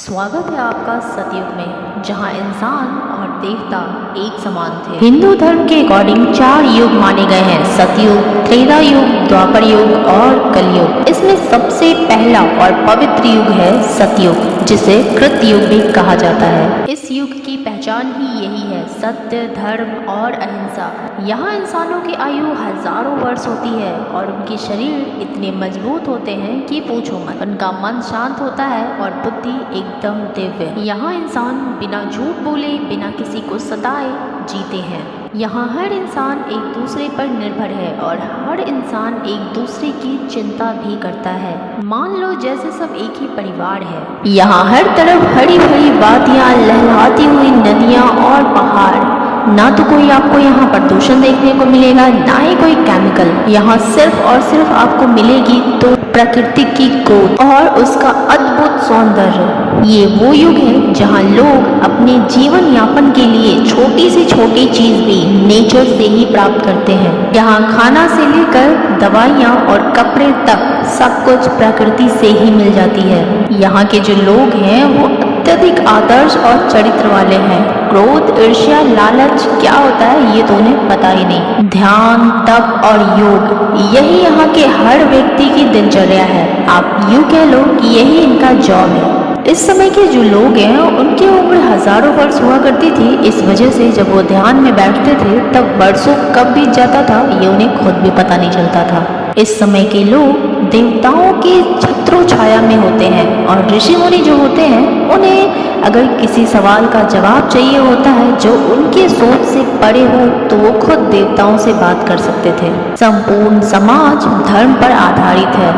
स्वागत है आपका सतयुग में, जहां इंसान और देवता एक समान थे। हिंदू धर्म के अकॉर्डिंग 4 युग माने गए हैं: सतयुग, त्रेता युग, द्वापर युग और कलयुग। इसमें सबसे पहला और पवित्र युग है सतयुग, जिसे कृतयुग भी कहा जाता है। इस युग की पहचान ही यही है: सत्य, धर्म और अहिंसा। यहाँ इंसानों की आयु हजारों वर्ष होती है और उनके शरीर इतने मजबूत होते हैं कि पूछो मत। उनका मन शांत होता है और बुद्धि एकदम दिव्य। यहाँ इंसान बिना झूठ बोले, बिना किसी को सताए जीते हैं। यहाँ हर इंसान एक दूसरे पर निर्भर है और हर इंसान एक दूसरे की चिंता भी करता है। मान लो जैसे सब एक ही परिवार है। यहाँ हर तरफ हरी भरी वादियाँ, लहलहाती हुई नदियाँ और पहाड़। ना तो कोई आपको यहाँ प्रदूषण देखने को मिलेगा, ना ही कोई केमिकल। यहाँ सिर्फ और सिर्फ आपको मिलेगी तो प्रकृति की गोद और उसका अद्भुत सौंदर्य। ये वो युग है जहाँ लोग अपने जीवन यापन के लिए छोटी से छोटी चीज भी नेचर से ही प्राप्त करते हैं। यहाँ खाना से लेकर दवाइयाँ और कपड़े तक सब कुछ प्रकृति से ही मिल जाती है। यहाँ के जो लोग हैं वो अत्यधिक आदर्श और चरित्र वाले हैं। क्रोध, ईर्ष्या, लालच क्या होता है ये तो उन्हें पता ही नहीं। ध्यान, तप और योग, यही यहाँ के हर व्यक्ति की दिनचर्या है। आप यूँ कह लो कि यही इनका जॉब है। इस समय के जो लोग हैं उनकी उम्र हजारों वर्ष हुआ करती थी। इस वजह से जब वो ध्यान में बैठते थे तब वर्षों कब बीत जाता था ये उन्हें खुद भी पता नहीं चलता था। इस समय के लोग देवताओं के छत्रों छाया में होते हैं और ऋषि मुनि जो होते हैं उन्हें अगर किसी सवाल का जवाब चाहिए होता है जो उनके सोच से परे हो तो वो खुद देवताओं से बात कर सकते थे। संपूर्ण समाज धर्म पर आधारित है।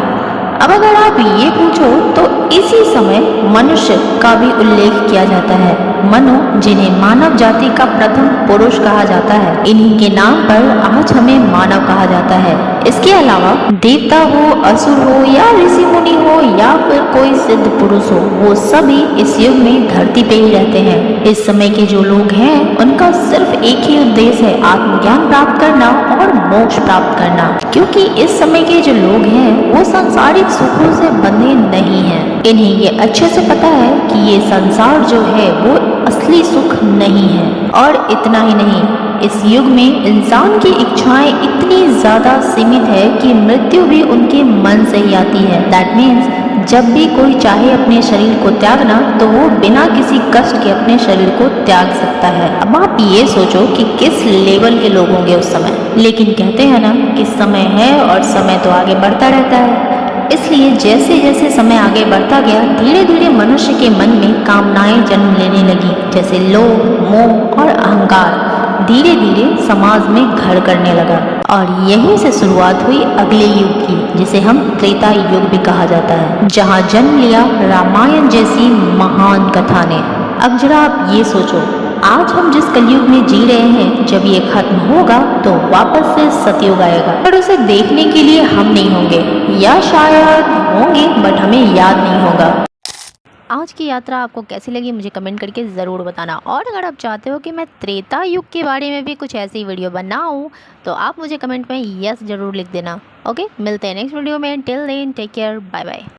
अब अगर आप ये पूछो तो इसी समय मनुष्य का भी उल्लेख किया जाता है। मनु, जिन्हें मानव जाति का प्रथम पुरुष कहा जाता है, इन्हीं के नाम पर आज हमें मानव कहा जाता है। इसके अलावा देवता हो, असुर हो या ऋषि मुनि हो या फिर कोई सिद्ध पुरुष हो, वो सभी इस युग में धरती पे ही रहते हैं। इस समय के जो लोग हैं उनका सिर्फ एक ही उद्देश्य है: आत्मज्ञान प्राप्त करना और मोक्ष प्राप्त करना। क्योंकि इस समय के जो लोग हैं वो सांसारिक सुखों से बंधे नहीं हैं। इन्हें ये अच्छे से पता है कि ये संसार जो है वो असली सुख नहीं है। और इतना ही नहीं, इस युग में इंसान की इच्छाएं इतनी ज्यादा सीमित है कि मृत्यु भी उनके मन से ही आती है। दैट मीन्स जब भी कोई चाहे अपने शरीर को त्यागना तो वो बिना किसी कष्ट के अपने शरीर को त्याग सकता है। अब आप ये सोचो कि किस लेवल के लोग होंगे उस समय। लेकिन कहते हैं ना कि समय है और समय तो आगे बढ़ता रहता है। इसलिए जैसे जैसे समय आगे बढ़ता गया धीरे धीरे मनुष्य के मन में कामनाएं जन्म लेने लगी, जैसे लोभ, मोह और अहंकार धीरे धीरे समाज में घर करने लगा। और यहीं से शुरुआत हुई अगले युग की, जिसे हम त्रेता युग भी कहा जाता है, जहां जन्म लिया रामायण जैसी महान कथा ने। अब जरा आप ये सोचो, आज हम जिस कलयुग में जी रहे हैं, जब ये खत्म होगा तो वापस से सतयुग आएगा, पर उसे देखने के लिए हम नहीं होंगे, या शायद होंगे बट हमें याद नहीं होगा। आज की यात्रा आपको कैसी लगी मुझे कमेंट करके ज़रूर बताना। और अगर आप चाहते हो कि मैं त्रेता युग के बारे में भी कुछ ऐसी वीडियो बनाऊं तो आप मुझे कमेंट में यस ज़रूर लिख देना। ओके, मिलते हैं नेक्स्ट वीडियो में। Till then take care, bye bye.